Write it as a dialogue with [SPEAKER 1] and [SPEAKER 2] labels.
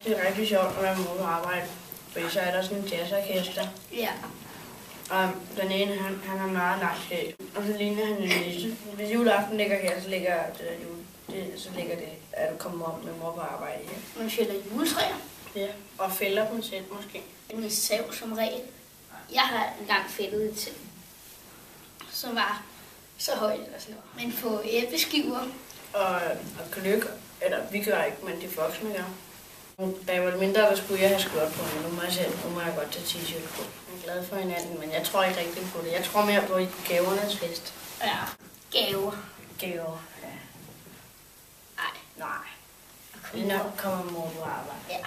[SPEAKER 1] Det er rigtig sjovt at være med på arbejde, fordi så er der sådan en jazzorkester.
[SPEAKER 2] Ja.
[SPEAKER 1] Og den ene, han har meget langt skæg, og så ligner han en nisse. Hvis juleaften ligger her, så ligger det, at du kommer op med mor på arbejde her.
[SPEAKER 2] Man fælder juletræer.
[SPEAKER 1] Ja, og fælder dem selv måske.
[SPEAKER 2] Med sav som regel. Jeg har engang fældet et til, som var så højt eller sådan noget. Men på æbleskiver.
[SPEAKER 1] Og gløgg, eller vi gør ikke, men de voksne gør. Da jeg var mindre, der skulle jeg have skørt på, men nu må jeg godt tage t-shirt på. Jeg er glad for hinanden, men jeg tror ikke rigtig på det. Jeg tror mere på gavernes fest.
[SPEAKER 2] Ja, gaver.
[SPEAKER 1] Gaver, ja.
[SPEAKER 2] Nej.
[SPEAKER 1] Nej. Nok kommer mor på arbejde.
[SPEAKER 2] Ja.